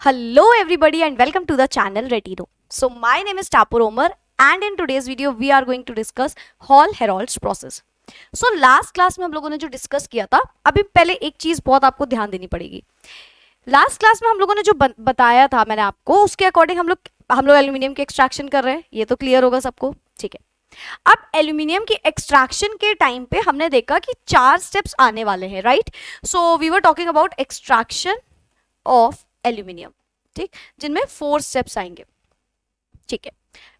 Hello everybody and welcome to the channel Retino. So my name is Tapur Omar and in today's video we are going to discuss Hall-Herold's process. So last class में हम लोगों ने जो discuss किया था, अभी पहले एक चीज बहुत आपको ध्यान देनी पड़ेगी. लास्ट क्लास में हम लोगों ने जो बताया था मैंने आपको, उसके अकॉर्डिंग हम लोग एल्यूमिनियम की एक्सट्रैक्शन कर रहे हैं. ये तो क्लियर होगा सबको, ठीक है. अब एल्यूमिनियम की एक्सट्रैक्शन के टाइम पे हमने देखा कि 4 स्टेप्स आने वाले हैं, right. So we were talking about extraction of aluminium, ठीक, जिनमें 4 स्टेप्स आएंगे, ठीक है.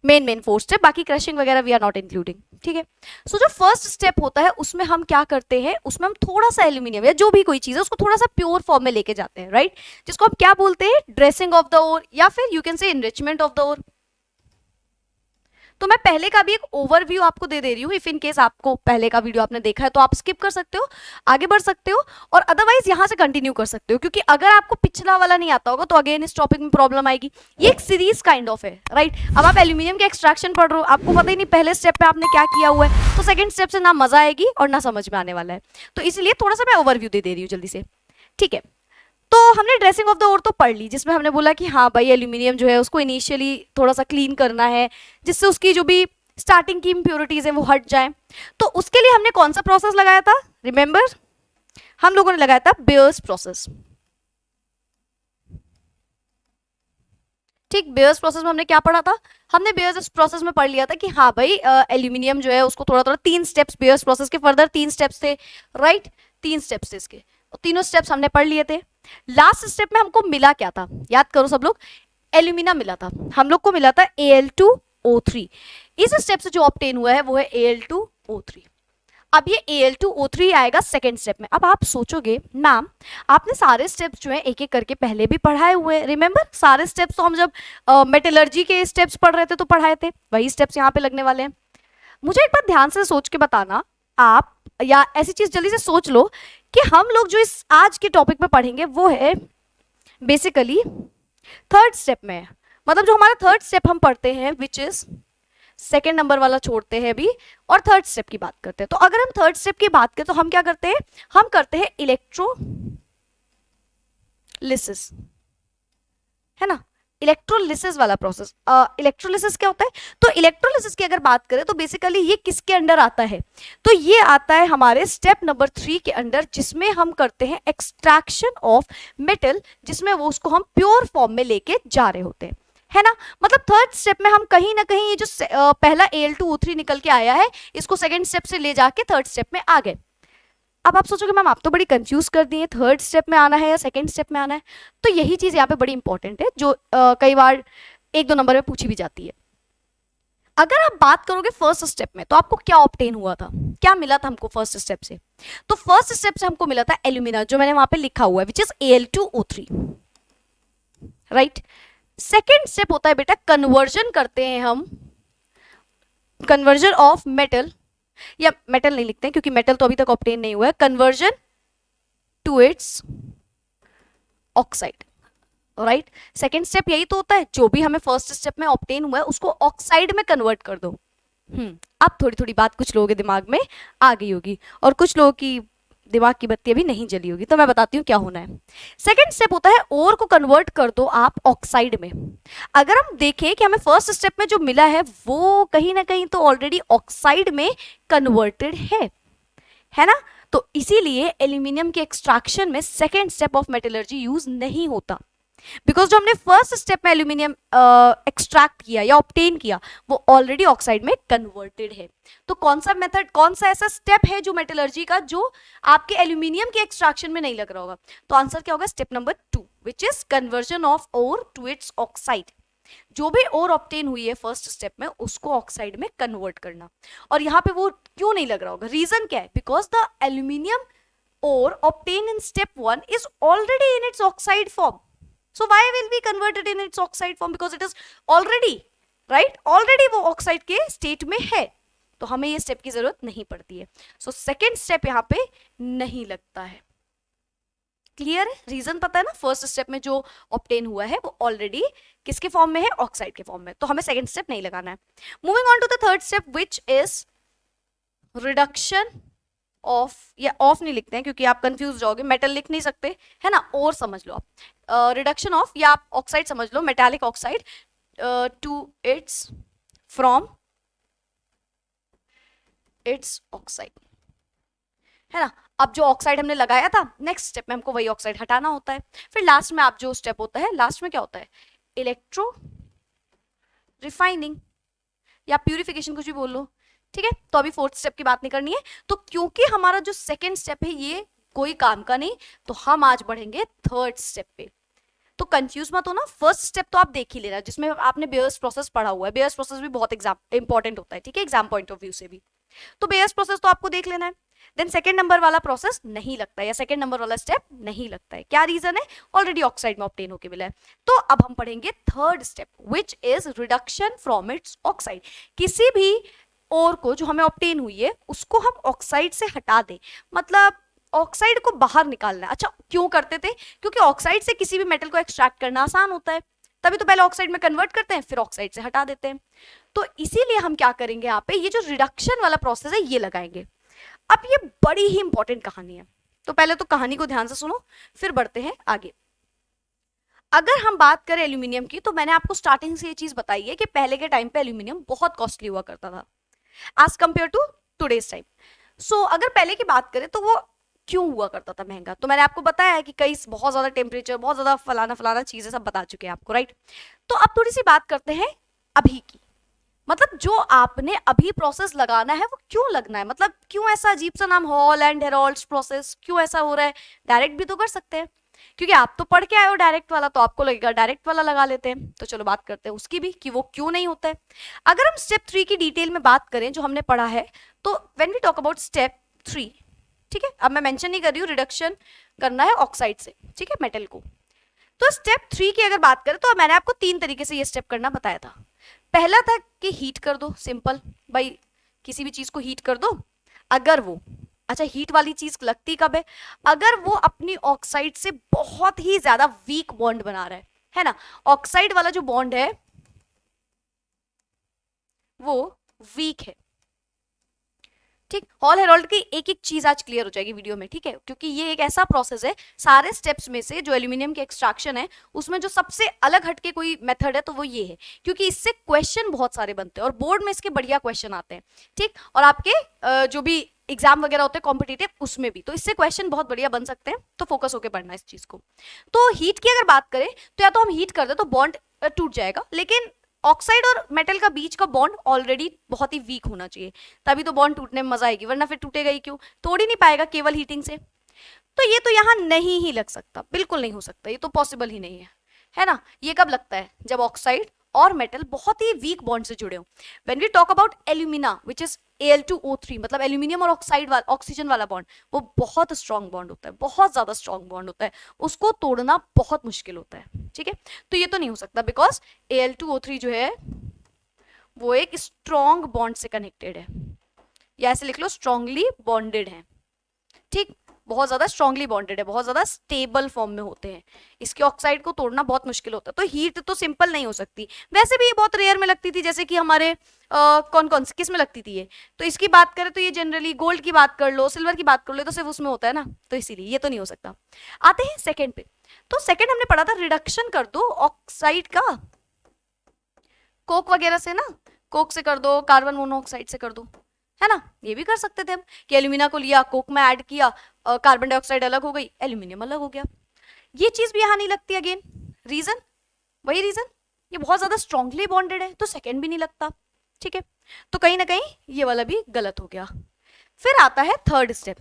मेन 4 स्टेप, बाकी क्रशिंग वगैरह वी आर नॉट इंक्लूडिंग, ठीक है. सो जो फर्स्ट स्टेप होता है उसमें हम क्या करते हैं, उसमें हम थोड़ा सा एल्यूमिनियम या जो भी कोई चीज है उसको थोड़ा सा प्योर फॉर्म में लेके जाते हैं, राइट, जिसको हम क्या बोलते हैं, ड्रेसिंग ऑफ द ओर, या फिर you can say enrichment of the ore. तो मैं पहले का भी एक ओवरव्यू आपको दे रही हूँ. इफ इन केस आपको पहले का वीडियो आपने देखा है तो आप स्किप कर सकते हो, आगे बढ़ सकते हो, और अदरवाइज यहां से कंटिन्यू कर सकते हो, क्योंकि अगर आपको पिछला वाला नहीं आता होगा तो अगेन इस टॉपिक में प्रॉब्लम आएगी. ये एक सीरीज काइंड ऑफ है, राइट. अब आप एल्यूमिनियम के एक्सट्रैक्शन पढ़ रहे हो, आपको पता ही नहीं पहले स्टेप पे आपने क्या किया हुआ है, तो सेकंड स्टेप से ना मजा आएगी और ना समझ में आने वाला है. तो इसलिए थोड़ा सा मैं ओवरव्यू दे रही हूँ जल्दी से, ठीक है. तो हमने ड्रेसिंग ऑफ द ओर तो पढ़ ली, जिसमें हमने बोला कि हाँ भाई एल्यूमिनियम जो है उसको इनिशियली थोड़ा सा क्लीन करना है, जिससे उसकी जो भी स्टार्टिंग की इंप्योरिटीज है वो हट जाए. तो उसके लिए हमने कौन सा प्रोसेस लगाया था, रिमेंबर, हम लोगों ने लगाया था बेयर्स प्रोसेस, ठीक. बेयर्स प्रोसेस में हमने क्या पढ़ा था, हमने बेयर्स प्रोसेस में पढ़ लिया था कि हाँ भाई एल्यूमिनियम जो है उसको थोड़ा थोड़ा 3 स्टेप्स, बेयर्स प्रोसेस के फर्दर 3 स्टेप्स थे, राइट. 3 स्टेप्स थे इसके, तीनों स्टेप्स हमने पढ़ लिए थे. लास्ट स्टेप में हमको मिला क्या था, याद करो सब लोग, एल्यूमिना मिला था. हम लोग को मिला था Al2O3. इस स्टेप से जो ऑब्टेन हुआ है वो है Al2O3. अब ये Al2O3 आएगा सेकेंड स्टेप में. अब आप सोचोगे मैम आपने सारे स्टेप्स जो है एक एक करके पहले भी पढ़ाए हुए हैं. रिमेंबर, सारे स्टेप्स तो हम जब मेटलर्जी के स्टेप्स पढ़ रहे थे तो पढ़ाए थे, वही स्टेप्स यहाँ पे लगने वाले हैं. मुझे एक बार ध्यान से सोच के बताना आप, या ऐसी चीज जल्दी से सोच लो कि हम लोग जो इस आज के टॉपिक में पढ़ेंगे वो है बेसिकली थर्ड स्टेप में. मतलब जो हमारा थर्ड स्टेप हम पढ़ते हैं विच इज सेकेंड नंबर वाला छोड़ते हैं अभी, और थर्ड स्टेप की बात करते हैं. तो अगर हम थर्ड स्टेप की बात करें तो हम क्या करते हैं, हम करते हैं इलेक्ट्रोलिसिस, है ना, इलेक्ट्रोलिसिस वाला प्रोसेस. इलेक्ट्रोलिसिस क्या होता है, तो इलेक्ट्रोलिसिस की अगर बात करें तो बेसिकली ये किसके अंडर आता है, तो ये आता है हमारे स्टेप नंबर 3 के अंडर, जिसमें हम करते हैं एक्सट्रैक्शन ऑफ मेटल, जिसमें वो उसको हम प्योर फॉर्म में लेके जा रहे होते हैं, है ना. मतलब थर्ड स्टेप में हम कहीं ना कहीं ये जो पहला Al2O3 निकल के आया है इसको सेकंड स्टेप से ले जाके थर्ड स्टेप में आ गए. अब आप सोचोगे मैम आप तो बड़ी कंफ्यूज कर दी है, थर्ड स्टेप में आना है या सेकंड स्टेप में आना है. तो यही चीज यहाँ पे बड़ी इंपॉर्टेंट है, जो कई बार 1-2 नंबर में पूछी भी जाती है. अगर आप बात करोगे फर्स्ट स्टेप में तो आपको क्या ऑब्टेन हुआ था, क्या मिला था हमको फर्स्ट स्टेप से, तो फर्स्ट स्टेप से हमको मिला था एल्यूमिना, जो मैंने वहां पे लिखा हुआ है विच is Al2O3, right. Second step होता है बेटा कन्वर्जन करते हैं हम, कन्वर्जन ऑफ मेटल, या मेटल नहीं लिखते हैं क्योंकि मेटल तो अभी तक ऑब्टेन नहीं हुआ है, conversion to its oxide, right. Second step यही तो होता है, जो भी हमें फर्स्ट स्टेप में ऑब्टेन हुआ है उसको ऑक्साइड में कन्वर्ट कर दो. अब थोड़ी थोड़ी बात कुछ लोगों के दिमाग में आ गई होगी और कुछ लोगों की दिमाग की बत्ती अभी नहीं जली होगी, तो मैं बताती हूँ क्या होना है. सेकेंड स्टेप होता है ओर को कन्वर्ट कर दो आप ऑक्साइड में. अगर हम देखें कि हमें फर्स्ट स्टेप में जो मिला है वो कहीं ना कहीं तो ऑलरेडी ऑक्साइड में कन्वर्टेड है ना. तो इसीलिए एल्यूमिनियम के एक्सट्रैक्शन में second step of metallurgy use नहीं होता, बिकॉज जो हमने फर्स्ट स्टेप में एल्यूमिनियम एक्सट्रैक्ट किया या ऑब्टेन किया वो ऑलरेडी ऑक्साइड में कन्वर्टेड है. तो कौन सा मेथड, कौन सा ऐसा स्टेप है जो मेटलर्जी का जो आपके एल्यूमिनियम के एक्सट्रैक्शन में नहीं लग रहा होगा, तो आंसर क्या होगा, step number 2 which is conversion of ore to its oxide. जो भी ओर ऑब्टेन हुई है फर्स्ट स्टेप में उसको ऑक्साइड में कन्वर्ट करना. और यहाँ पे वो क्यों नहीं लग रहा होगा, रीजन क्या है, because the aluminium ore obtain in step 1 is already in its oxide form. So why will be converted in its oxide form, because it is already, right, already वो ऑक्साइड के स्टेट में है, तो हमें ये step की जरूरत नहीं पड़ती है. सो सेकेंड स्टेप यहाँ पे नहीं लगता है. क्लियर है, रीजन पता है ना, फर्स्ट स्टेप में जो ऑब्टेन हुआ है वो ऑलरेडी किसके फॉर्म में है, ऑक्साइड के फॉर्म में, तो हमें सेकेंड स्टेप नहीं लगाना है. Moving on to the third step which is reduction of, या ऑफ नहीं लिखते हैं क्योंकि आप कंफ्यूज जाओगे, मेटल लिख नहीं सकते, है ना, और समझ लो आप. रिडक्शन ऑफ, या आप ऑक्साइड समझ लो, metallic oxide to its from its oxide, है ना। अब जो ऑक्साइड हमने लगाया था, नेक्स्ट स्टेप में हमको वही ऑक्साइड हटाना होता है। फिर लास्ट में आप जो स्टेप होता है, लास्ट में क्या होता है, इलेक्ट्रो रिफाइनिंग या प्यूरिफिकेशन, कुछ भी बोल लो, ठीक है। तो अभी फोर्थ स्टेप की बात नहीं करनी है। तो क्योंकि हमारा जो सेकेंड स्टेप है ये कोई काम का नहीं, तो हम आज बढ़ेंगे थर्ड स्टेप पे। तो कंफ्यूज मत होना, फर्स्ट स्टेप तो आप देख ही लेना, जिसमें आपने बेयर्स प्रोसेस पढ़ा हुआ है। बेयर्स प्रोसेस भी बहुत इंपॉर्टेंट होता है, ठीक है, एग्जाम पॉइंट ऑफ व्यू से भी। तो बेयर्स प्रोसेस तो आपको देख लेना है। देन सेकंड नंबर वाला प्रोसेस नहीं लगता है, या सेकंड नंबर वाला स्टेप नहीं लगता है। क्या रीजन है, ऑलरेडी ऑक्साइड में ऑब्टेन होके मिला है। तो अब हम पढ़ेंगे third step, which is reduction from its oxide. किसी भी और को जो हमें ऑब्टेन हुई है उसको हम ऑक्साइड से हटा दें, मतलब ऑक्साइड को बाहर निकालना है। अच्छा, क्यों करते थे, क्योंकि ऑक्साइड से किसी भी मेटल को एक्सट्रैक्ट करना आसान होता है, तभी तो पहले ऑक्साइड में कन्वर्ट करते हैं, फिर ऑक्साइड से हटा देते हैं। तो इसीलिए हम क्या करेंगे, यहाँ पे ये जो रिडक्शन वाला प्रोसेस है ये लगाएंगे। अब ये बड़ी ही इंपॉर्टेंट कहानी है, तो पहले तो कहानी को ध्यान से सुनो, फिर बढ़ते हैं आगे। अगर हम बात करें एल्यूमिनियम की, तो मैंने आपको स्टार्टिंग से ये चीज बताई है कि पहले के टाइम पे एल्यूमिनियम बहुत कॉस्टली हुआ करता था as compare to today's time. So अगर पहले की बात करें तो वो क्यों हुआ करता था महंगा, तो मैंने आपको बताया है कि कई बहुत ज्यादा टेम्परेचर, बहुत ज्यादा फलाना फलाना चीजें सब बता चुके हैं आपको, राइट। तो अब थोड़ी सी बात करते हैं अभी की, मतलब जो आपने अभी प्रोसेस लगाना है वो क्यों लगना है, मतलब क्यों ऐसा अजीब सा नाम हॉल एंड हेरोल्ड्स प्रोसेस क्यों ऐसा हो रहा है। डायरेक्ट भी तो कर सकते हैं, क्योंकि आप तो पढ़ के आए हो डायरेक्ट वाला, तो आपको लगेगा डायरेक्ट वाला लगा लेते हैं। तो चलो बात करते हैं उसकी भी कि वो क्यों नहीं होता है। अगर हम स्टेप 3 की डिटेल में बात करें जो हमने पढ़ा है, तो when we talk about step 3, ठीक है, अब मैं मेंशन नहीं कर रही हूँ, रिडक्शन करना है ऑक्साइड से, ठीक है, मेटल को। तो स्टेप 3 की अगर बात करें तो मैंने आपको 3 तरीके से ये स्टेप करना बताया था। पहला था कि हीट कर दो, सिंपल भाई, किसी भी चीज को हीट कर दो। अगर वो, अच्छा हीट वाली चीज लगती कब है, अगर वो अपनी ऑक्साइड से बहुत ही ज्यादा वीक बॉन्ड बना रहा है ना। ऑक्साइड वाला जो बॉन्ड है वो वीक है, ठीक। हॉल हेरोल्ड की एक एक चीज आज क्लियर हो जाएगी वीडियो में, ठीक है, क्योंकि ये एक ऐसा प्रोसेस है, सारे स्टेप्स में से जो एल्यूमिनियम के एक्सट्रैक्शन है उसमें जो सबसे अलग हटके कोई मेथड है तो वो ये है, क्योंकि इससे क्वेश्चन बहुत सारे बनते हैं और बोर्ड में इसके बढ़िया क्वेश्चन आते हैं, ठीक। और आपके जो भी एग्जाम वगैरह होते हैं कॉम्पिटिटिव उसमें भी, तो इससे क्वेश्चन बहुत बढ़िया बन सकते हैं, तो फोकस होकर पढ़ना इस चीज को। तो हीट की अगर बात करें तो या तो हम हीट कर दे तो बॉन्ड टूट जाएगा, लेकिन ऑक्साइड और मेटल का बीच का बॉन्ड ऑलरेडी बहुत ही वीक होना चाहिए, तभी तो बॉन्ड टूटने में मजा आएगी, वरना फिर टूटेगा ही क्यों, तोड़ ही नहीं पाएगा केवल हीटिंग से। तो ये तो यहाँ नहीं ही लग सकता, बिल्कुल नहीं हो सकता, ये तो पॉसिबल ही नहीं है ना। ये कब लगता है, जब ऑक्साइड और मेटल बहुत ही वीक बॉन्ड से जुड़े हो। When we talk about alumina which is Al2O3, मतलब एल्यूमिनियम और ऑक्साइड वाला, ऑक्सीजन वाला बॉन्ड, वो बहुत स्ट्रॉन्ग बॉन्ड होता है, बहुत ज्यादा स्ट्रॉन्ग बॉन्ड होता है, उसको तोड़ना बहुत मुश्किल होता है, ठीक है। तो ये तो नहीं हो सकता, बिकॉज Al2O3 जो है वो एक स्ट्रॉन्ग बॉन्ड से कनेक्टेड है, या ऐसे लिख लो स्ट्रॉन्गली बॉन्डेड है, ठीक, बहुत ज्यादा स्ट्रॉन्गली बॉन्डेड है, बहुत ज्यादा स्टेबल फॉर्म में होते हैं। इसके ऑक्साइड को तोड़ना बहुत मुश्किल होता है, तो हीट तो सिंपल नहीं हो सकती। वैसे भी ये बहुत रेयर में लगती थी, जैसे कि हमारे कौन कौन से किस में लगती थी ये, तो इसकी बात करें तो ये जनरली गोल्ड की बात कर लो, सिल्वर की बात कर लो, तो सिर्फ उसमें होता है ना, तो इसीलिए ये तो नहीं हो सकता। आते हैं सेकेंड पे। तो सेकेंड हमने पढ़ा था रिडक्शन कर दो ऑक्साइड का कोक वगैरह से ना, कोक से कर दो, कार्बन मोनोऑक्साइड से कर दो, है ना। ये भी कर सकते थे हम कि एल्यूमिना को लिया, कोक में ऐड किया, कार्बन डाइऑक्साइड अलग हो गई, एल्यूमिनियम अलग हो गया। ये चीज भी यहां नहीं लगती। अगेन रीजन वही रीजन, ये बहुत ज्यादा स्ट्रांगली बॉन्डेड है, तो सेकेंड भी नहीं लगता, ठीक है। तो कहीं ना कहीं ये वाला भी गलत हो गया। फिर आता है थर्ड स्टेप।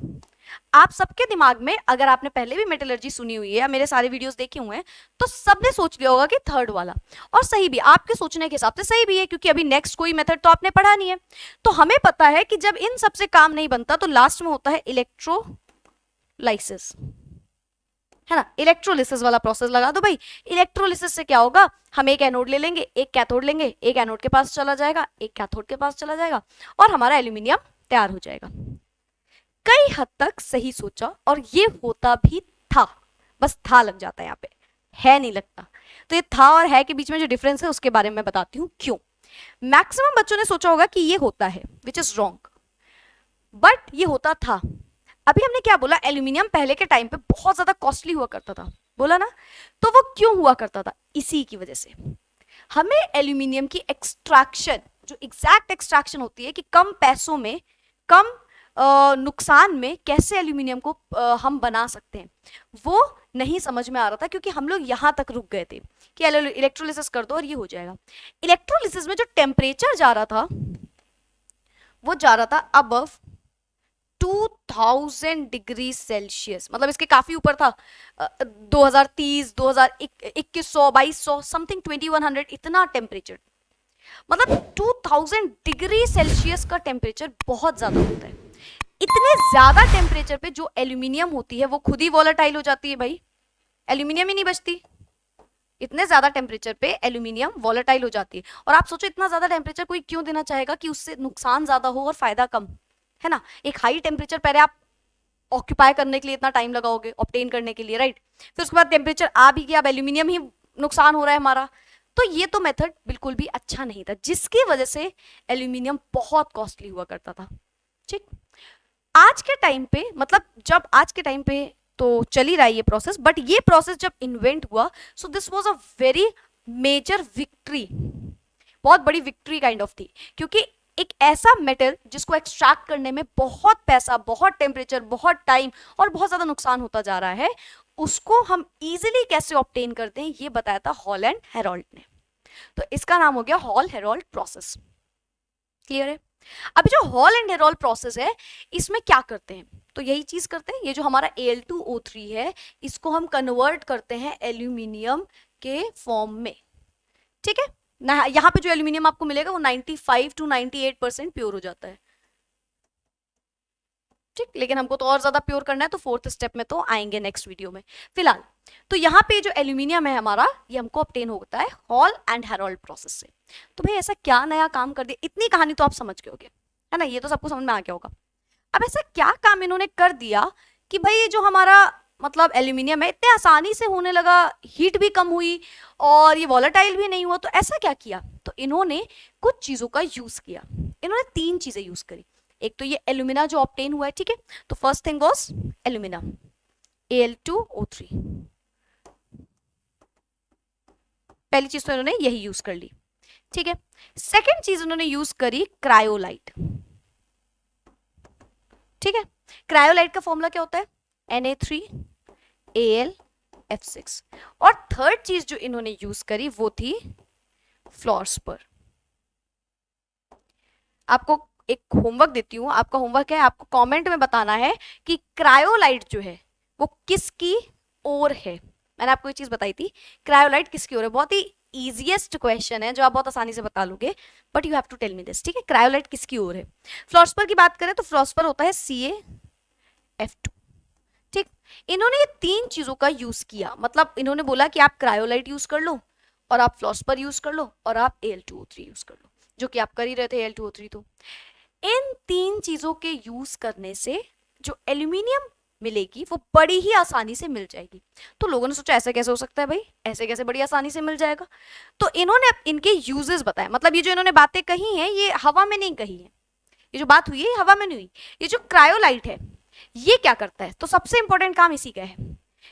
आप सबके दिमाग में, अगर आपने पहले भी मेटलर्जी सुनी हुई है या मेरे सारे वीडियोस देखे हुए हैं, तो सबने सोच लिया होगा कि थर्ड वाला, और सही भी, आपके सोचने के हिसाब से सही भी है, क्योंकि अभी नेक्स्ट कोई मेथड तो आपने पढ़ा नहीं है। तो हमें पता है कि जब इन सबसे काम नहीं बनता तो लास्ट में होता है इलेक्ट्रोलाइसिस, है ना। इलेक्ट्रोलिसिस वाला प्रोसेस लगा दो भाई। इलेक्ट्रोलिसिस से क्या होगा, हम एक एनोड ले लेंगे, एक कैथोड लेंगे, एक एनोड के पास चला जाएगा, एक कैथोड के पास चला जाएगा, और हमारा एल्यूमिनियम तैयार हो जाएगा। कई हद तक सही सोचा, और ये होता भी था, बस था लग जाता है यहाँ पे, है नहीं लगता। तो ये था और है के बीच में जो डिफरेंस है उसके बारे में बताती हूँ क्यों। मैक्सिमम बच्चों ने सोचा होगा कि ये होता है, विच इज रॉन्ग, बट ये होता था। अभी हमने क्या बोला, एल्यूमिनियम पहले के टाइम पे बहुत ज्यादा कॉस्टली हुआ करता था, बोला ना। तो वो क्यों हुआ करता था? इसी की वजह से हमें एल्यूमिनियम की एक्सट्रैक्शन, जो एग्जैक्ट एक्सट्रैक्शन होती है कि कम पैसों में, कम नुकसान में कैसे एल्यूमिनियम को हम बना सकते हैं, वो नहीं समझ में आ रहा था, क्योंकि हम लोग यहां तक रुक गए थे कि इलेक्ट्रोलिसिस कर दो और ये हो जाएगा। इलेक्ट्रोलिसिस में जो टेम्परेचर जा रहा था वो जा रहा था अबव 2000 डिग्री सेल्सियस, मतलब इसके काफी ऊपर था। 2030, 2100, 2200 समथिंग, 2100, इतना टेम्परेचर, मतलब 2000 डिग्री सेल्सियस का टेम्परेचर बहुत ज्यादा होता है। इतने ज्यादा टेम्परेचर पे जो एल्यूमिनियम होती है वो खुद ही वॉलेटाइल हो जाती है भाई, एल्यूमिनियम ही नहीं बचती। इतने ज्यादा टेम्परेचर पे एल्यूमिनियम वॉलेटाइल हो जाती है। और आप सोचो इतना ज्यादा टेम्परेचर कोई क्यों देना चाहेगा कि उससे नुकसान ज्यादा हो और फायदा कम, है ना। एक हाई टेम्परेचर पहले आप ऑक्यूपाई करने के लिए इतना टाइम लगाओगे ऑब्टेन करने के लिए, राइट। फिर उसके बाद टेम्परेचर आ भी गया, अब एल्यूमिनियम ही नुकसान हो रहा है हमारा। तो ये तो मेथड बिल्कुल भी अच्छा नहीं था, जिसकी वजह से एल्यूमिनियम बहुत कॉस्टली हुआ करता था। ठीक, आज के टाइम पे, मतलब जब आज के टाइम पे तो चल ही रहा है ये प्रोसेस, बट ये प्रोसेस जब इन्वेंट हुआ, so this was a very major victory, बहुत बड़ी विक्ट्री काइंड ऑफ थी। क्योंकि एक ऐसा मेटल जिसको एक्सट्रैक्ट करने में बहुत पैसा, बहुत टेम्परेचर, बहुत टाइम और बहुत ज्यादा नुकसान होता जा रहा है, उसको हम इजीली कैसे ऑब्टेन करते हैं ये बताया था हॉल एंड हेरॉल्ड ने। तो इसका नाम हो गया हॉल हेरॉल्ड प्रोसेस। क्लियर है? अभी जो हॉल एंड हेरॉल्ड प्रोसेस है, इसमें क्या करते हैं? तो यही चीज करते हैं, ये जो हमारा Al2O3 है, इसको हम कन्वर्ट करते हैं एल्यूमिनियम के फॉर्म में। ठीक है ना, यहाँ पे जो एल्यूमिनियम आपको मिलेगा वो 95 to 98% प्योर हो जाता है। ठीक, लेकिन हमको तो और ज्यादा प्योर करना है, तो फोर्थ स्टेप में तो आएंगे नेक्स्ट वीडियो में। फिलहाल तो यहाँ पे जो एल्यूमिनियम है हमारा, ये हमको ऑब्टेन होता है हॉल एंड हेरॉल्ड प्रोसेस से। तो भाई ऐसा क्या नया काम कर दिया, इतनी कहानी तो आप समझ गए होगे, है ना, ये तो सबको समझ में आ गया होगा। अब ऐसा क्या काम इन्होंने कर दिया कि भाई ये जो हमारा मतलब एल्यूमिनियम है इतने आसानी से होने लगा, हीट भी कम हुई और ये वॉलेटाइल भी नहीं हुआ। तो ऐसा क्या किया? तो इन्होंने कुछ चीजों का यूज किया। इन्होंने तीन चीजें यूज करी। एक तो ये एल्यूमिना जो ऑब्टेन हुआ है, ठीक है, तो first thing was alumina, Al2O3, पहली चीज तो इन्होंने यही यूज कर ली। ठीक है, सेकेंड चीज उन्होंने यूज करी क्रायोलाइट। ठीक है, क्रायोलाइट का फॉर्मूला क्या होता है? Na3Al(F6). और थर्ड चीज जो इन्होंने यूज करी वो थी फ्लोर्सपर। आपको एक होमवर्क देती हूं, आपका होमवर्क है आपको कमेंट में बताना है कि क्रायोलाइट जो है वो किसकी ओर है। मैंने आपको ये चीज बताई थी, क्रायोलाइट किसकी ओर है। बहुत ही इजीएस्ट क्वेश्चन है जो आप बहुत आसानी से बता लोगे, but you have to tell me this. ठीक है, क्रायोलाइट किसकी ओर है? फ्लोर्सपर की बात करें तो फ्लोर्सपर होता है CaF2। ठीक, इन्होंने ये तीन चीजों का यूज किया, मतलब इन्होंने बोला कि आप क्रायोलाइट यूज कर लो और आप फ्लोर्सपर यूज कर लो और आप Al2O3 यूज कर लो, जो कि आप कर ही रहे थे Al2O3। तो इन तीन चीजों के यूज करने से जो एल्यूमिनियम मिलेगी वो बड़ी ही आसानी से मिल जाएगी। तो लोगों ने सोचा ऐसे कैसे हो सकता है भाई, ऐसे कैसे बड़ी आसानी से मिल जाएगा? तो इन्होंने इनके यूजेस बताए, मतलब ये जो इन्होंने बातें कही हैं ये हवा में नहीं कही है, ये जो बात हुई है ये हवा में नहीं हुई। ये जो क्रायोलाइट है ये क्या करता है? तो सबसे इंपॉर्टेंट काम इसी का है।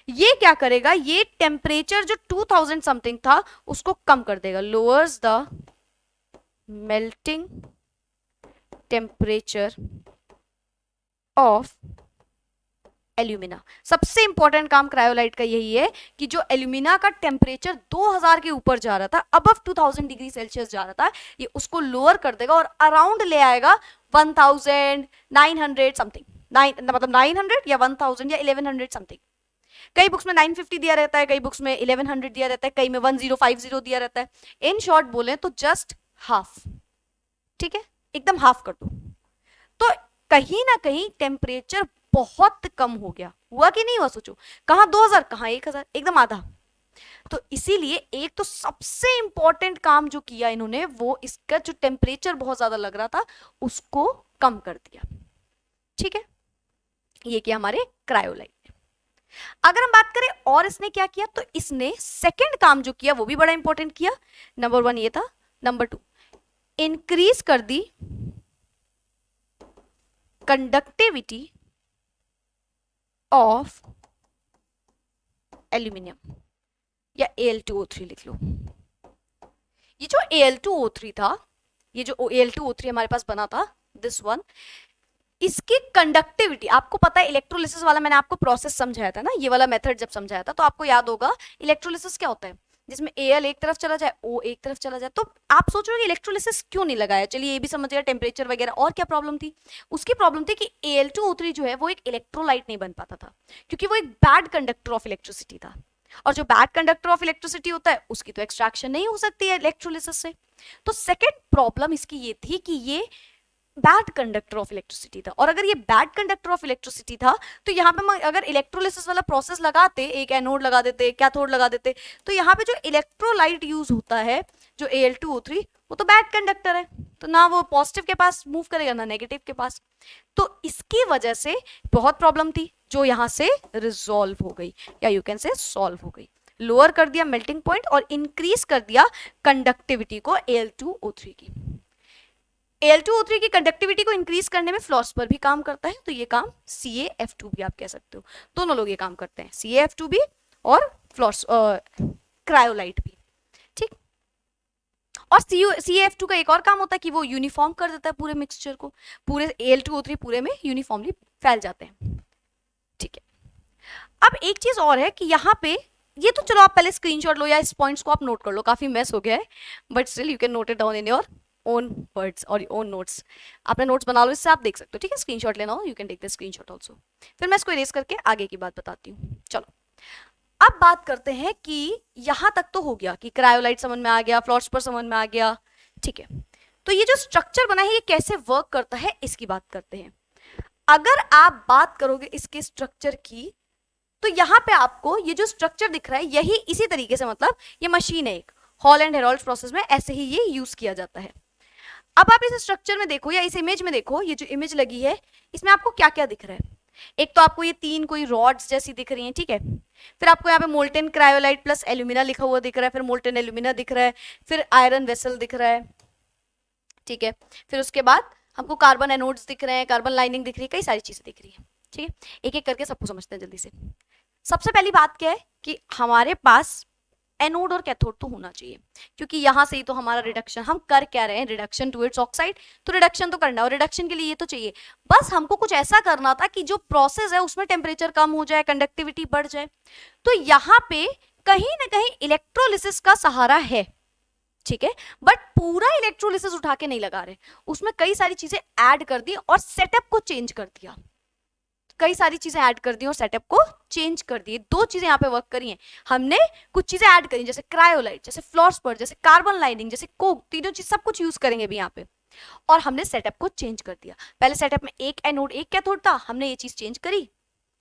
ये क्या करेगा? ये टेम्परेचर जो 2000 समथिंग था उसको कम कर देगा, lowers the melting temperature of alumina. सबसे इंपॉर्टेंट काम क्रायोलाइट का यही है कि जो एल्यूमिना का टेम्परेचर 2000 के ऊपर जा रहा था, अबव 2000 डिग्री सेल्सियस जा रहा था, ये उसको लोअर कर देगा और अराउंड ले आएगा 1900 समथिंग, मतलब 900 या 1000 या 1100 समथिंग। कई बुक्स में 950 दिया रहता है, कई बुक्स में 1100 दिया रहता है, कई में 1050 दिया रहता है। इन शॉर्ट बोले तो जस्ट हाफ। ठीक है, एकदम हाफ कर दो। तो कहीं ना कहीं टेम्परेचर बहुत कम हो गया, हुआ कि नहीं हुआ? सोचो, कहां 2000, कहां 1000, एकदम आधा। तो इसीलिए एक तो सबसे इंपॉर्टेंट काम जो किया इन्होंने वो इसका जो टेम्परेचर बहुत ज्यादा लग रहा था उसको कम कर दिया। ठीक है, ये किया हमारे क्रायोलाइट ने। अगर हम बात करें और इसने क्या किया, तो इसने सेकंड काम जो किया वो भी बड़ा इंपॉर्टेंट किया। नंबर 1 ये था। नंबर 2, इंक्रीज कर दी कंडक्टिविटी ऑफ एल्यूमिनियम, या Al2O3 लिख लो। ये जो Al2O3 था, ये जो Al2O3 हमारे पास बना था, दिस वन, इसकी कंडक्टिविटी आपको पता है, इलेक्ट्रोलिसिस वाला मैंने आपको प्रोसेस समझाया था ना, ये वाला मेथड जब समझाया था तो आपको याद होगा इलेक्ट्रोलिसिस क्या होता है, जिसमें Al एक तरफ चला जाए, O एक तरफ चला जाए। तो आप सोच रहे हो इलेक्ट्रोलिसिस क्यों नहीं लगाया, चलिए ये भी समझ गया, टेम्परेचर वगैरह। और क्या प्रॉब्लम थी, उसकी प्रॉब्लम थी कि Al2O3 जो है वो एक इलेक्ट्रोलाइट नहीं बन पाता था, क्योंकि वो एक बैड कंडक्टर ऑफ इलेक्ट्रिसिटी था, और जो बैड कंडक्टर ऑफ इलेक्ट्रिसिटी होता है उसकी तो एक्सट्रैक्शन नहीं हो सकती है इलेक्ट्रोलिसिस से। तो सेकेंड प्रॉब्लम इसकी ये थी कि ये बैड कंडक्टर ऑफ इलेक्ट्रिसिटी था, और अगर ये बैड कंडक्टर ऑफ इलेक्ट्रिसिटी था तो यहाँ पे अगर इलेक्ट्रोलिसिस वाला प्रोसेस लगाते, एक एनोड लगा देते, एक कैथोड लगा देते, तो यहाँ पे जो इलेक्ट्रोलाइट यूज होता है जो Al2O3, वो तो बैड कंडक्टर है, तो ना वो पॉजिटिव के पास मूव करेगा ना नेगेटिव के पास। तो इसकी वजह से बहुत प्रॉब्लम थी, जो यहाँ से रिजॉल्व हो गई, या यू कैन से सॉल्व हो गई। लोअर कर दिया मेल्टिंग पॉइंट और इंक्रीज कर दिया कंडक्टिविटी को Al2O3 की। Al2O3 की कंडक्टिविटी को इंक्रीज करने में फ्लोस्पर भी काम करता है, तो ये काम CaF2 भी आप कह सकते हो, दोनों लोग ये काम करते हैं, CaF2 भी और क्रायोलाइट भी, ठीक। और CaF2 का एक और काम होता है कि वो यूनिफॉर्म कर देता है पूरे मिक्सचर को, पूरे Al2O3 पूरे में यूनिफॉर्मली फैल जाते हैं, ठीक है। अब एक चीज और है कि यहाँ पे, ये तो चलो आप पहले स्क्रीनशॉट लो या इस पॉइंट्स को आप नोट कर लो, काफी मैस हो गया है, but still you can note it down in your own words और ओन नोट्स। आपने नोट्स बना लो, इससे आप देख सकते हो, ठीक है। स्क्रीनशॉट लेना हो, you can take the screenshot also. फिर मैं इसको इरेज करके आगे की बात बताती हूँ। चलो अब बात करते हैं कि यहां तक तो हो गया कि क्रायोलाइट समझ में आ गया, फ्लोस्पर समझ में आ गया, ठीक है। तो ये जो स्ट्रक्चर बना है ये कैसे वर्क करता है इसकी बात करते हैं। अगर आप बात करोगे इसके स्ट्रक्चर की, तो यहाँ पे आपको ये जो स्ट्रक्चर दिख रहा है यही इसी तरीके से, मतलब ये मशीन है एक, हॉल एंड हेरोल्ड प्रोसेस में ऐसे ही ये यूज किया जाता है। अब आप इस स्ट्रक्चर में देखो या इस इमेज में देखो, ये जो इमेज लगी है इसमें आपको क्या क्या दिख रहा है। एक तो आपको ये तीन कोई रॉड्स जैसी दिख रही हैं, ठीक है। फिर आपको यहाँ पे मोल्टेन क्रायोलाइट प्लस एल्यूमिना लिखा हुआ दिख रहा है, फिर मोल्टेन एल्यूमिना दिख रहा है, फिर आयरन वेसल दिख रहा है, ठीक है। फिर उसके बाद हमको कार्बन एनोड्स दिख रहे हैं, कार्बन लाइनिंग दिख रही है, कई सारी चीजें दिख रही है, ठीक है। एक एक करके सबको समझते हैं जल्दी से। सबसे पहली बात क्या है कि हमारे पास एनोड और कैथोड तो होना चाहिए, क्योंकि यहां से ही तो हमारा रिडक्शन, हम कर क्या रहे हैं, रिडक्शन टू इट्स ऑक्साइड, तो रिडक्शन तो करना है, और रिडक्शन के लिए ये तो चाहिए। बस हमको कुछ ऐसा करना था कि जो प्रोसेस है उसमें टेम्परेचर कम हो जाए, कंडक्टिविटी बढ़ जाए। तो यहाँ पे कहीं ना कहीं इलेक्ट्रोलिसिस का सहारा है, ठीक है, बट पूरा इलेक्ट्रोलिसिस उठा के नहीं लगा रहे, उसमें कई सारी चीजें ऐड कर दी और सेटअप को चेंज कर दिया, कई सारी चीजें ऐड कर दी और सेटअप को चेंज कर दिए। दो चीजें यहाँ पे वर्क करी हैं, हमने कुछ चीजें ऐड करी जैसे क्रायोलाइट, जैसे फ्लोस्पर, जैसे कार्बन लाइनिंग, जैसे कोक, तीनों चीज सब कुछ यूज करेंगे अभी यहाँ पे, और हमने सेटअप को चेंज कर दिया। पहले सेटअप में एक एनोड एक कैथोड था, हमने ये चीज चेंज करी,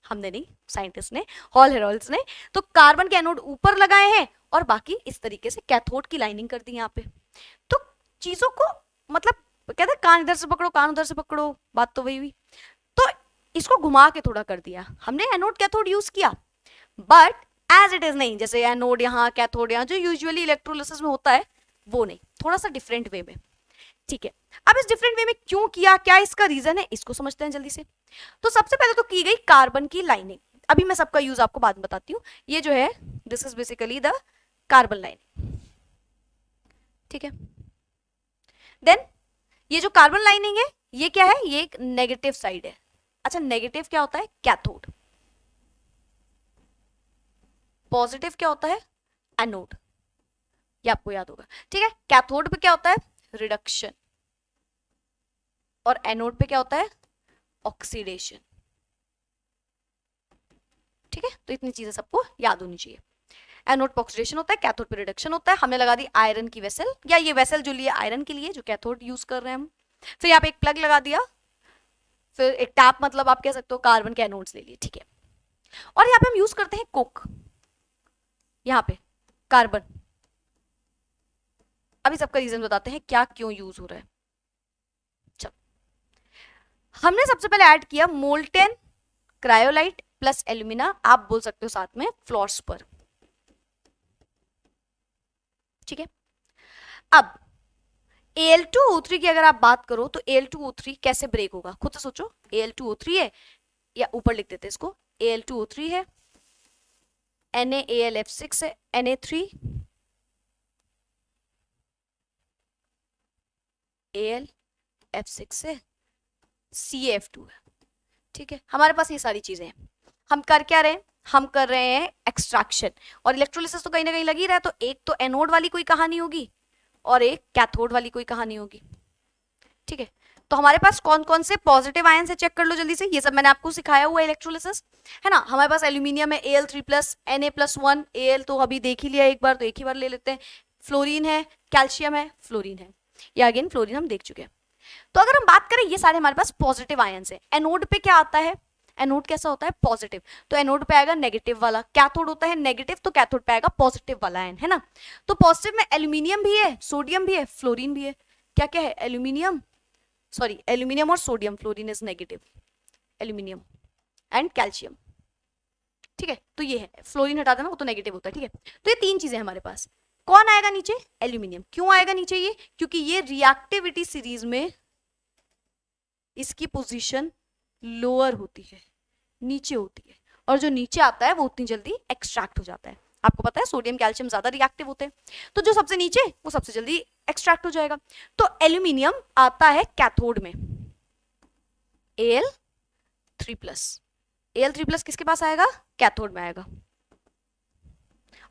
हमने नहीं, साइंटिस्ट ने, हॉल हेरोल्ड्स ने, तो कार्बन के एनोड ऊपर लगाए हैं और बाकी इस तरीके से कैथोड की लाइनिंग कर दी यहाँ पे। तो चीजों को मतलब कहते हैं कान इधर से पकड़ो कान उधर से पकड़ो, बात तो वही हुई। तो इसको घुमा के थोड़ा कर दिया हमने, एनोड कैथोड यूज किया, बट एज इट इज नहीं, जैसे एनोड यहाँ कैथोड यहाँ जो यूजुअली इलेक्ट्रोलिसिस में होता है वो नहीं, थोड़ा सा डिफरेंट वे में, ठीक है। अब इस डिफरेंट वे में क्यों किया, क्या इसका रीजन है, इसको समझते हैं जल्दी से। तो सबसे पहले तो की गई कार्बन की लाइनिंग, अभी मैं सबका यूज आपको बाद में बताती हूँ। ये जो है this is basically the carbon lining, ठीक है। देन ये जो कार्बन लाइनिंग है ये क्या है, ये एक नेगेटिव साइड है। अच्छा, नेगेटिव क्या होता है, कैथोड, पॉजिटिव क्या होता है, एनोड, ये आपको याद होगा, ठीक है। कैथोड पे क्या होता है, रिडक्शन, और एनोड पे क्या होता है, ऑक्सीडेशन, ठीक है। तो इतनी चीजें सबको याद होनी चाहिए। एनोड पे ऑक्सीडेशन होता है, कैथोड पे रिडक्शन होता है। हमने लगा दी आयरन की वेसल, या ये वेसल जो लिए आयरन के लिए, जो कैथोड यूज कर रहे हैं हम। फिर यहाँ पे एक प्लग लगा दिया, फिर एक टैप, मतलब आप कह सकते हो कार्बन के एनोड्स ले लिए, ठीक है। और यहाँ पे हम यूज करते हैं कोक, यहाँ पे कार्बन। अभी सबका रीजन बताते हैं क्या क्यों यूज हो रहा है। चलो, हमने सबसे पहले ऐड किया मोल्टेन क्रायोलाइट प्लस एल्यूमिना, आप बोल सकते हो साथ में फ्लोस्पर, ठीक है। अब Al2O3 की अगर आप बात करो तो Al2O3 कैसे ब्रेक होगा, खुद से सोचो। Al2O3 है, या ऊपर लिख देते इसको, Al2O3 है, NaAlF6 है, Na3 AlF6 है, CF2 है। ठीक है, हमारे पास ये सारी चीजें हैं। हम कर क्या रहे हैं, हम कर रहे हैं एक्सट्रैक्शन, और इलेक्ट्रोलिसिस तो कहीं ना कहीं लगी रहा है, तो एक तो एनोड वाली कोई कहानी होगी और एक कैथोड वाली कोई कहानी होगी। ठीक है, तो हमारे पास कौन कौन से पॉजिटिव आयन है चेक कर लो जल्दी से, ये सब मैंने आपको सिखाया हुआ है इलेक्ट्रोलिसिस, है ना। हमारे पास एल्यूमिनियम है Al3+, Na+1, Al तो अभी देख ही लिया एक बार, तो एक ही बार ले लेते हैं। फ्लोरीन है, कैल्शियम है, फ्लोरीन है, या अगेन फ्लोरीन हम देख चुके हैं। तो अगर हम बात करें, ये सारे हमारे पास पॉजिटिव आयंस है। एनोड पे क्या आता है, एनोड कैसा होता है, पॉजिटिव, तो एनोड पे आएगा नेगेटिव वाला। कैथोड होता है नेगेटिव, तो कैथोड पे आएगा पॉजिटिव वाला आयन, है ना। तो पॉजिटिव में एल्यूमिनियम भी है, सोडियम भी है, फ्लोरीन भी है। क्या क्या है, एल्यूमिनियम, सॉरी एल्यूमिनियम और sodium, fluorine is negative, aluminium and calcium. ठीक है, तो ये है, फ्लोरीन हटा देना, वो तो नेगेटिव होता है। ठीक है, तो ये तीन चीजें हमारे पास। कौन आएगा नीचे, एल्यूमिनियम। क्यों आएगा नीचे ये, क्योंकि ये रिएक्टिविटी सीरीज में इसकी पोजीशन लोअर होती है, नीचे होती है, और जो नीचे आता है वो उतनी जल्दी एक्सट्रैक्ट हो जाता है। आपको पता है सोडियम कैल्शियम ज्यादा रिएक्टिव होते हैं, तो जो सबसे नीचे वो सबसे जल्दी एक्सट्रैक्ट हो जाएगा। तो एल्यूमिनियम आता है कैथोड में, Al3+, Al3+ किसके पास आएगा, कैथोड में आएगा।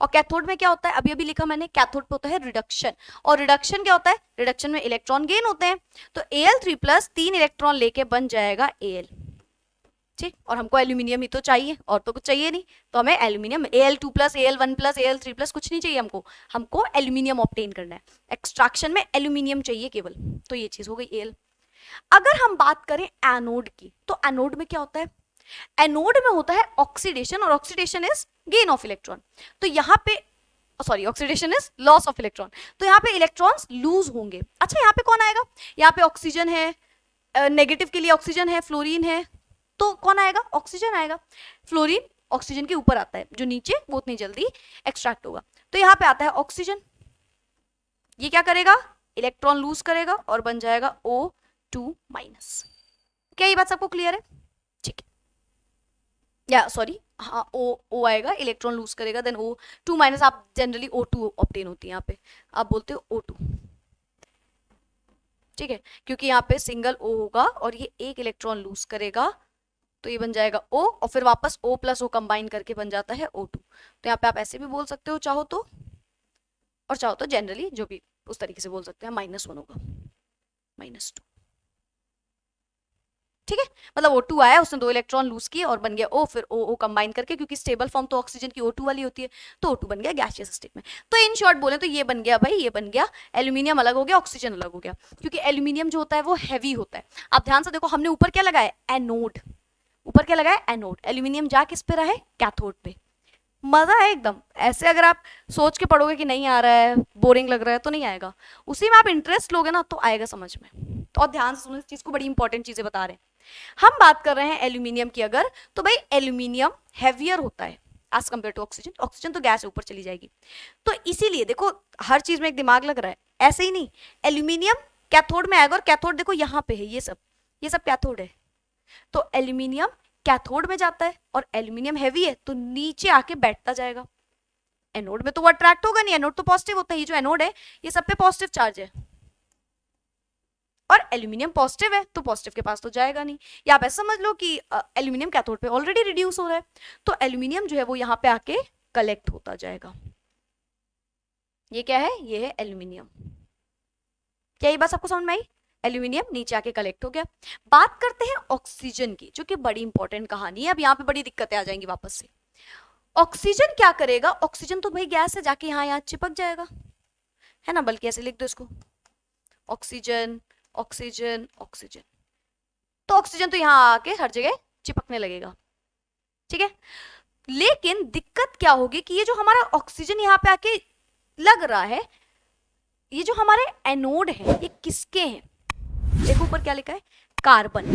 और कैथोड में क्या होता है, अभी अभी लिखा मैंने, कैथोड पे होता है रिडक्शन, और रिडक्शन क्या होता है, रिडक्शन में इलेक्ट्रॉन गेन होते हैं। तो Al3+ 3 इलेक्ट्रॉन लेके बन जाएगा Al। ठीक, और हमको एल्यूमिनियम ही तो चाहिए, और तो कुछ चाहिए नहीं, तो हमें एल्यूमिनियम Al2+, Al1+, Al3+ कुछ नहीं चाहिए हमको, हमको एल्यूमिनियम ऑब्टेन करना है। एक्सट्रैक्शन में एल्यूमिनियम चाहिए केवल, तो ये चीज हो गई Al। अगर हम बात करें एनोड की, तो एनोड में क्या होता है, एनोड में होता है ऑक्सीडेशन, और oxidation is gain of electron. तो यहाँ पे, sorry oxidation is loss of electron, तो यहाँ पे इलेक्ट्रॉन्स लूज होंगे। अच्छा, यहाँ पे कौन आएगा, यहाँ पे ऑक्सीजन है, नेगेटिव के लिए ऑक्सीजन है, फ्लोरीन है, तो कौन आएगा, ऑक्सीजन आएगा। फ्लोरीन ऑक्सीजन के ऊपर आता है, जो नीचे वो उतनी जल्दी एक्सट्रैक्ट होगा। तो यहाँ पे आता है ऑक्सीजन, ये क्या करेगा, इलेक्ट्रॉन लूज करेगा और बन जाएगा O2-। क्या ये बात सबको क्लियर है, ठीक है, या सॉरी हाँ, O आएगा, इलेक्ट्रॉन लूज करेगा, देन O2-, आप जनरली O2 ऑब्टेन होती है यहाँ पे, आप बोलते हो O2। ठीक है, क्योंकि यहाँ पे सिंगल O होगा और ये एक इलेक्ट्रॉन लूज करेगा, तो ये बन जाएगा O, और फिर वापस O+O कंबाइन करके बन जाता है O2। तो यहाँ पे आप ऐसे भी बोल सकते हो चाहो तो, और चाहो तो जनरली जो भी उस तरीके से बोल सकते हैं, -1 होगा, -2। ठीक है, मतलब O2 आया, उसने 2 इलेक्ट्रॉन लूज किए और बन गया O, फिर O कंबाइन करके, क्योंकि स्टेबल फॉर्म तो ऑक्सीजन की O2 वाली होती है, तो O2 बन गया गैसियस स्टेट में। तो इन शॉर्ट बोले तो ये बन गया भाई, ये बन गया एल्यूमिनियम अलग हो गया, ऑक्सीजन अलग हो गया, क्योंकि एल्यूमिनियम जो होता है वो हैवी होता है। आप ध्यान से देखो, हमने ऊपर क्या लगाया, एनोड, ऊपर क्या लगाया, एनोड। एल्यूमिनियम जा किस पे रहा है, कैथोड पे। मजा है एकदम, ऐसे अगर आप सोच के पढ़ोगे कि नहीं आ रहा है, बोरिंग लग रहा है, तो नहीं आएगा। उसी में आप इंटरेस्ट लोगे ना, तो आएगा समझ में। तो और ध्यान से सुनो, इस चीज को बड़ी इंपॉर्टेंट चीजें बता रहे हैं। हम बात कर रहे हैं एल्यूमिनियम की अगर, तो भाई एल्यूमिनियम हैवियर होता है as compare to oxygen. Oxygen तो गैस ऊपर चली जाएगी, तो इसीलिए देखो हर चीज में एक दिमाग लग रहा है, ऐसे ही नहीं। एल्यूमिनियम कैथोड में आएगा, और कैथोड देखो यहाँ पे है, ये सब कैथोड है। तो एल्यूमिनियम कैथोड में जाता है, और एल्यूमिनियम हैवी है तो नीचे आके बैठता जाएगा। एनोड में तो वो अट्रैक्ट होगा नहीं, एनोड तो पॉजिटिव होता है, ये जो एनोड है ये सब पे पॉजिटिव चार्ज है, और एल्यूमिनियम पॉजिटिव है तो पॉजिटिव के पास तो जाएगा नहीं। या आप ऐसा समझ लो कि एल्यूमिनियम कैथोड पे ऑलरेडी रिड्यूस हो रहा है, तो एल्यूमिनियम जो है वो यहाँ पे आके कलेक्ट होता जाएगा। ये क्या है, ये है एल्यूमिनियम। क्या ये बात आपको समझ में आई, एल्यूमिनियम नीचे आके कलेक्ट हो गया। बात करते हैं ऑक्सीजन की, जो कि बड़ी इंपॉर्टेंट कहानी है। अब यहाँ पे बड़ी दिक्कतें आ जाएंगी वापस से। ऑक्सीजन क्या करेगा, ऑक्सीजन तो भाई गैस है, जाके यहाँ चिपक जाएगा, है ना, बल्कि ऐसे लिख दो इसको, ऑक्सीजन ऑक्सीजन ऑक्सीजन। तो ऑक्सीजन तो यहाँ आके हर जगह चिपकने लगेगा। ठीक है, लेकिन दिक्कत क्या होगी कि ये जो हमारा ऑक्सीजन यहाँ पे आके लग रहा है, ये जो हमारे एनोड है ये किसके हैं, देखो ऊपर क्या लिखा है, कार्बन।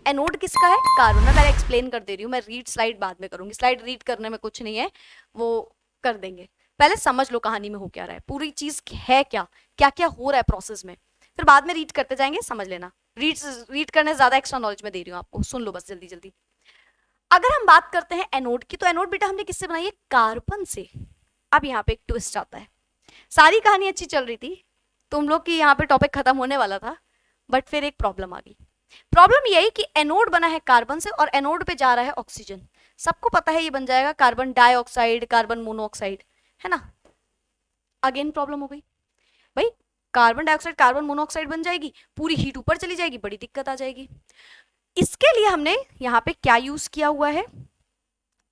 एनोड किसका है, कार्बन। मैं पहले एक्सप्लेन कर दे रही हूँ, मैं रीड स्लाइड बाद में करूंगी, स्लाइड रीड करने में कुछ नहीं है, वो कर देंगे। पहले समझ लो कहानी में हो क्या रहा है, पूरी चीज है क्या, क्या क्या हो रहा है प्रोसेस में, फिर बाद में रीड करते जाएंगे, समझ लेना। रीड करने से ज्यादा एक्स्ट्रा नॉलेज में दे रही हूँ आपको, सुन लो बस जल्दी जल्दी। अगर हम बात करते हैं एनोड की, तो एनोड बेटा हमने किससे बनाई है? कार्बन से। अब यहाँ पे एक ट्विस्ट आता है। सारी कहानी अच्छी चल रही थी, तुम लोग की यहाँ पे टॉपिक खत्म होने वाला था, बट फिर एक प्रॉब्लम आ गई। प्रॉब्लम यही कि एनोड बना है कार्बन से और एनोड पे जा रहा है ऑक्सीजन। सबको पता है ये बन जाएगा कार्बन डाइऑक्साइड, कार्बन मोनोऑक्साइड, है ना। अगेन प्रॉब्लम हो गई भाई, कार्बन डाइऑक्साइड कार्बन मोनोऑक्साइड बन जाएगी, पूरी हीट ऊपर चली जाएगी, बड़ी दिक्कत आ जाएगी। इसके लिए हमने यहाँ पे क्या यूज किया हुआ है?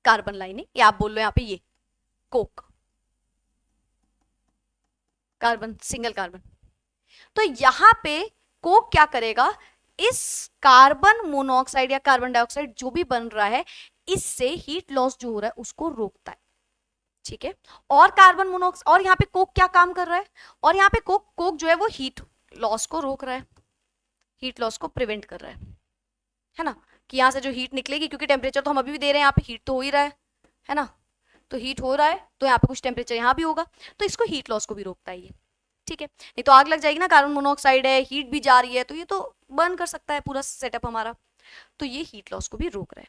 कार्बन लाइनिंग, या आप बोल लो यहाँ पे ये कोक, कार्बन सिंगल कार्बन। तो यहां पे कोक क्या करेगा? इस कार्बन मोनोऑक्साइड या कार्बन डाइऑक्साइड जो भी बन रहा है, इससे हीट लॉस जो हो रहा है उसको रोकता है, ठीक है। और कार्बन मोनोऑक्साइड, और यहाँ पे कोक क्या काम कर रहा है? और यहाँ पे कोक कोक जो है वो हीट लॉस को रोक रहा है, हीट लॉस को प्रिवेंट कर रहा है ना। कि यहाँ से जो हीट निकलेगी, क्योंकि टेम्परेचर तो हम अभी भी दे रहे हैं, यहाँ पे हीट तो हो ही रहा है ना। तो हीट हो रहा है तो यहाँ पे कुछ टेम्परेचर यहाँ भी होगा, तो इसको हीट लॉस को भी रोकता है ये, ठीक है। नहीं तो आग लग जाएगी ना, कार्बन मोनोऑक्साइड है, हीट भी जा रही है, तो ये तो बर्न कर सकता है पूरा सेटअप हमारा। तो ये हीट लॉस को भी रोक रहा है।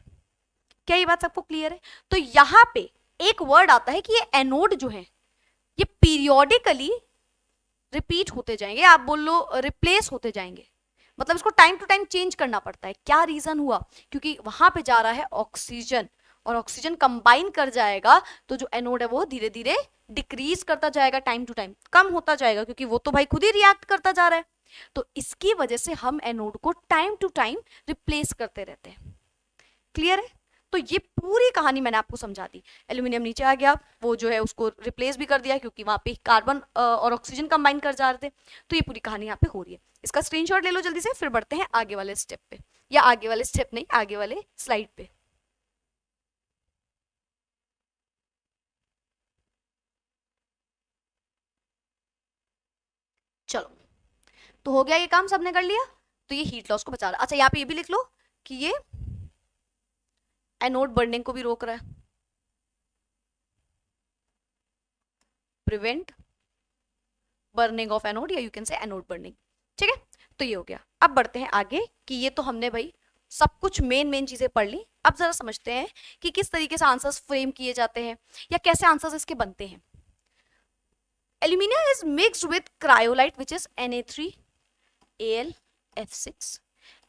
क्या ये बात सबको क्लियर है? तो यहाँ पे एक वर्ड आता है कि ये एनोड जो है ये पीरियोडिकली रिपीट होते जाएंगे, आप बोल लो रिप्लेस होते जाएंगे। मतलब इसको टाइम टू टाइम चेंज करना पड़ता है। क्या रीजन हुआ? क्योंकि वहां पे जा रहा है ऑक्सीजन, और ऑक्सीजन कंबाइन कर जाएगा, तो जो एनोड है वो धीरे धीरे डिक्रीज करता जाएगा, टाइम टू टाइम कम होता जाएगा, क्योंकि वो तो भाई खुद ही रिएक्ट करता जा रहा है। तो इसकी वजह से हम एनोड को टाइम टू टाइम रिप्लेस करते रहते हैं। क्लियर है? तो ये पूरी कहानी मैंने आपको समझा दी। एल्यूमिनियम नीचे आ गया, वो जो है उसको रिप्लेस भी कर दिया, क्योंकि वहां पे कार्बन और ऑक्सीजन कंबाइन कर जा रहे थे। तो ये पूरी कहानी यहाँ पे हो रही है। इसका स्क्रीनशॉट ले लो जल्दी से, फिर बढ़ते हैं आगे वाले स्टेप पे, या आगे वाले स्टेप नहीं, आगे वाले स्लाइड पे। चलो, तो हो गया ये काम, सबने कर लिया। तो ये हीट लॉस को बचा रहा है। अच्छा, यहाँ पे ये भी लिख लो कि ये एनोड बर्निंग को भी रोक रहा है, प्रिवेंट बर्निंग ऑफ एनोड, या यू कैन से एनोड बर्निंग, ठीक है। तो ये हो गया। अब बढ़ते हैं आगे, कि ये तो हमने भाई सब कुछ मेन मेन चीजें पढ़ ली। अब जरा समझते हैं कि किस तरीके से आंसर्स फ्रेम किए जाते हैं, या कैसे आंसर्स इसके बनते हैं। Aluminium is mixed with cryolite which is Na3Al(F6)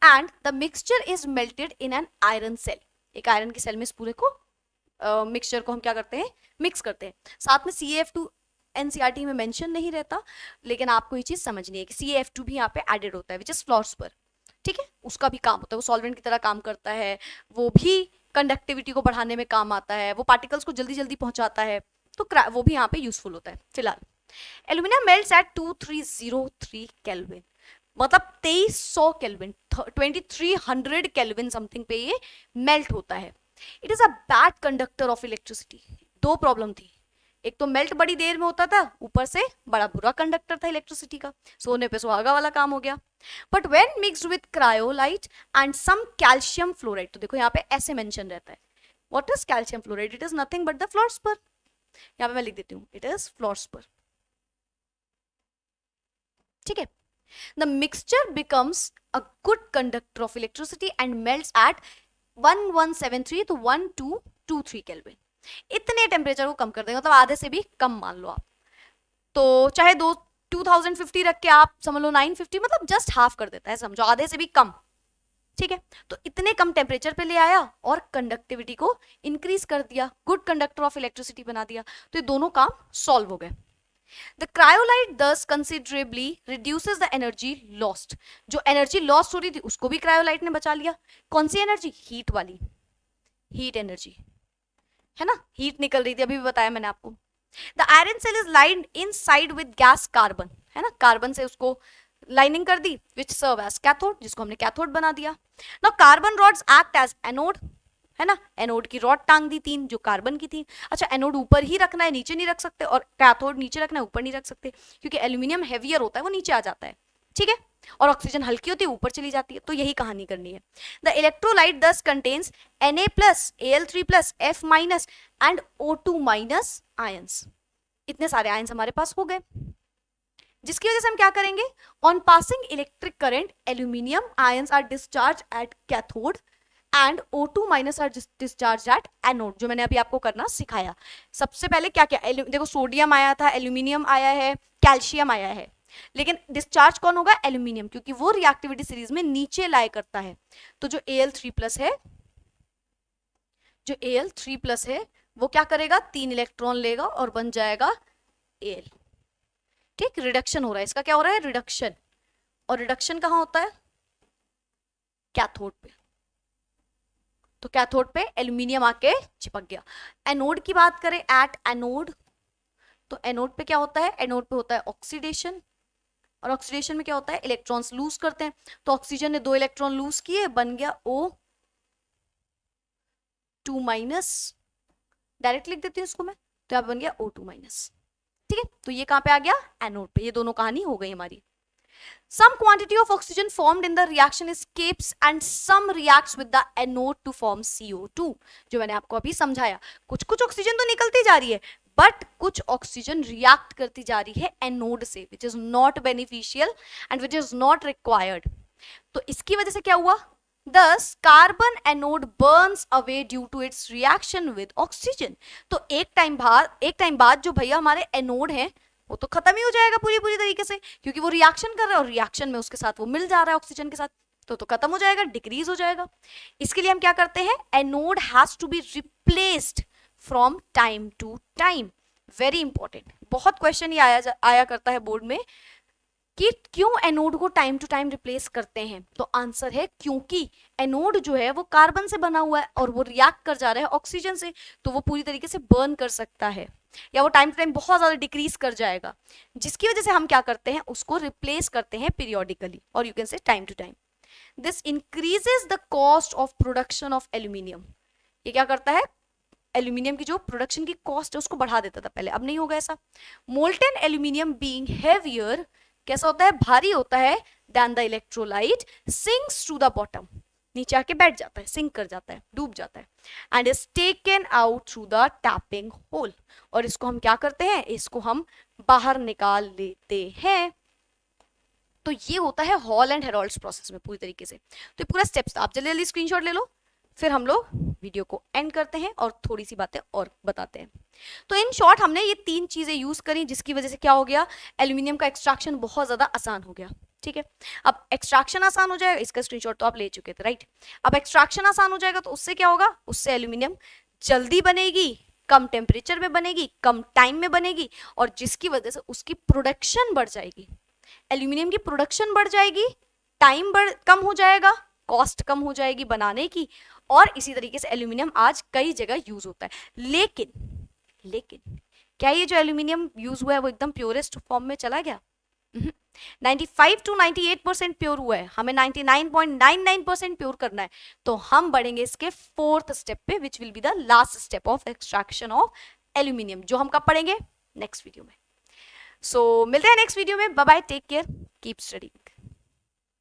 and the mixture is melted in an iron cell। एक आयरन की सेल में इस पूरे को मिक्सचर को हम क्या करते हैं? मिक्स करते हैं। साथ में CaF2 एनसीईआरटी में मेंशन नहीं रहता, लेकिन आपको ये चीज समझनी है कि CaF2 भी यहाँ पे एडेड होता है विच इज फ्लोर्सपर, ठीक है। उसका भी काम होता है, वो सॉल्वेंट की तरह काम करता है, वो भी कंडक्टिविटी को बढ़ाने में काम आता है, वो पार्टिकल्स को जल्दी जल्दी पहुंचाता है, तो वो भी यहाँ पे यूजफुल होता है। फिलहाल एल्यूमिनियम मेल्ट्स एट 2303 केल्विन, मतलब 2300 केल्विन, 2300 केल्विन समथिंग पे ये मेल्ट होता है। It is a bad conductor of electricity. दो प्रॉब्लम थी, एक तो मेल्ट बड़ी देर में होता था, ऊपर से बड़ा बुरा कंडक्टर था इलेक्ट्रिसिटी का, सोने पे सुहागा वाला काम हो गया। But when mixed with cryolite and some calcium fluoride, तो देखो यहाँ पे ऐसे मेंशन रहता है, what is calcium fluoride? It is nothing but the fluorspar. यहाँ पे मैं लिख देती हूँ, इट इज फ्लोर्सपर, ठीक है। The mixture becomes a good conductor of electricity and melts at 1173 to 1223 kelvin. इतने टेम्परेचर को कम कर देगा, मतलब आधे से भी कम मान लो आप। तो चाहे 2050 रख के आप समझ लो 950, मतलब जस्ट हाफ कर देता है, समझो आधे से भी कम, ठीक है। तो इतने कम टेम्परेचर पे ले आया और कंडक्टिविटी को इंक्रीज कर दिया, गुड कंडक्टर ऑफ इलेक्ट्रिसिटी बना दिया। तो ये दोनों काम सॉल्व हो गए। The cryolite thus considerably reduces the energy lost। जो एनर्जी लॉस्ट हो रही थी उसको भी क्रायोलाइट ने बचा लिया। कौन सी एनर्जी? हीट वाली, हीट एनर्जी, है ना, हीट निकल रही थी, अभी भी बताया मैंने आपको। The iron cell is lined inside with gas carbon, है ना, कार्बन से उसको लाइनिंग कर दी, विच सर्व एज कैथोड, जिसको हमने कैथोड बना दिया। Now carbon rods act as anode, है ना, एनोड की रॉड टांग दी तीन जो कार्बन की थी। अच्छा, एनोड ऊपर ही रखना है, नीचे नहीं रख सकते, और कैथोड नीचे रखना है, ऊपर नहीं रख सकते, क्योंकि एल्यूमिनियम हेवियर होता है, वो नीचे आ जाता है, ठीक है, और ऑक्सीजन हल्की होती है, ऊपर चली जाती है। तो यही कहानी करनी है। द इलेक्ट्रोलाइट दस contains Na+Al3+ F- and O2- ions. इतने सारे आयंस हमारे पास हो गए, जिसकी वजह से हम क्या करेंगे? On passing electric current aluminium ions are discharge at cathode and O2 minus are discharge at anode, जो मैंने अभी आपको करना सिखाया। सबसे पहले क्या क्या, देखो सोडियम आया था, एल्यूमिनियम आया है, कैल्शियम आया है, लेकिन डिस्चार्ज कौन होगा, एल्यूमिनियम, क्योंकि वो रिएक्टिविटी सीरीज में नीचे लाए करता है। तो जो Al3+ है, जो Al3+ है वो क्या करेगा, 3 इलेक्ट्रॉन लेगा और बन जाएगा Al। ठीक, रिडक्शन हो रहा है, इसका क्या हो रहा है, रिडक्शन। और रिडक्शन कहां होता है, कैथोड पे। तो कैथोड पे एल्यूमिनियम आके चिपक गया। एनोड की बात करें, एट एनोड, तो एनोड पे क्या होता है, एनोड पे होता है ऑक्सीडेशन, और ऑक्सीडेशन में क्या होता है, इलेक्ट्रॉन्स लूज करते हैं। तो ऑक्सीजन ने 2 इलेक्ट्रॉन लूज किए, बन गया O2-, डायरेक्ट लिख देती हूँ इसको मैं, तो यहाँ बन गया O2-। ठीक है, तो ये कहां पे आ गया, एनोड पे। ये दोनों कहानी हो गई हमारी। Some quantity of oxygen formed in the reaction escapes and some reacts with the anode to form CO2, जो मैंने आपको अभी समझाया। कुछ कुछ ऑक्सीजन तो निकलती जा रही है, बट कुछ ऑक्सीजन रिएक्ट करती जा रही है एनोड से, which is not beneficial and which is not required. तो इसकी वजह से क्या हुआ, Thus, carbon anode burns away due to its reaction with oxygen। तो एक टाइम बाद जो भैया हमारे एनोड हैं वो तो खत्म ही हो जाएगा पूरी पूरी तरीके से, क्योंकि वो रिएक्शन कर रहा है और रिएक्शन में उसके साथ वो मिल जा रहा है ऑक्सीजन के साथ, तो खत्म हो जाएगा, डिक्रीज हो जाएगा। इसके लिए हम क्या करते हैं, anode has to be replaced from time to time. Very important, बहुत क्वेश्चन ये आया करता है बोर्ड में कि क्यों एनोड को टाइम टू टाइम रिप्लेस करते हैं। तो आंसर है क्योंकि एनोड जो है वो कार्बन से बना हुआ है और वो रिएक्ट कर जा रहा है ऑक्सीजन से, तो वो पूरी तरीके से बर्न कर सकता है, या वो टाइम टू टाइम बहुत ज्यादा डिक्रीज कर जाएगा, जिसकी वजह से हम क्या करते हैं, उसको रिप्लेस करते हैं पीरियोडिकली, और you can say time to time. This increases the cost of production of aluminium. ये क्या करता है, एल्यूमिनियम की जो प्रोडक्शन की कॉस्ट है उसको बढ़ा देता था पहले, अब नहीं होगा ऐसा। मोल्टेन एल्यूमिनियम बीइंग हेवियर, कैसा होता है, भारी होता है, then the electrolyte sinks to the bottom, नीचे आके बैठ जाता है, सिंक कर जाता है, डूब जाता है, and is taken out through the tapping hole. और इसको हम क्या करते हैं, इसको हम बाहर निकाल लेते हैं। तो ये होता है हॉल एंड हेरोल्ड्स प्रोसेस में पूरी तरीके से। तो ये पूरा स्टेप्स था, आप जल्दी जल्दी स्क्रीनशॉट ले लो, फिर हम लोग वीडियो को एंड करते हैं और थोड़ी सी बातें और बताते हैं। तो इन शॉर्ट हमने ये 3 चीजें यूज करी, जिसकी वजह से क्या हो गया, एल्यूमिनियम का एक्सट्रैक्शन बहुत ज्यादा आसान हो गया। ठीक है, अब एक्सट्रैक्शन आसान हो जाएगा, इसका स्क्रीनशॉट तो आप ले चुके थे, राइट। अब एक्सट्रैक्शन आसान हो जाएगा तो उससे क्या होगा, उससे एल्यूमिनियम जल्दी बनेगी, कम टेम्परेचर में बनेगी, कम टाइम में बनेगी, और जिसकी वजह से उसकी प्रोडक्शन बढ़ जाएगी। एल्यूमिनियम की प्रोडक्शन बढ़ जाएगी, टाइम कम हो जाएगा, कॉस्ट कम हो जाएगी बनाने की, और इसी तरीके से एल्यूमिनियम आज कई जगह यूज होता है। लेकिन क्या ये जो एल्यूमिनियम यूज हुआ है वो एकदम प्योरेस्ट फॉर्म में चला गया, 95 to 98% प्योर हुआ है, हमें 99.99% प्योर करना है। तो हम बढ़ेंगे इसके 4th स्टेप पे, which will be the last step of extraction of aluminium, जो हम कब पढ़ेंगे, नेक्स्ट वीडियो में। सो मिलते हैं नेक्स्ट वीडियो में, bye bye, take care, keep studying.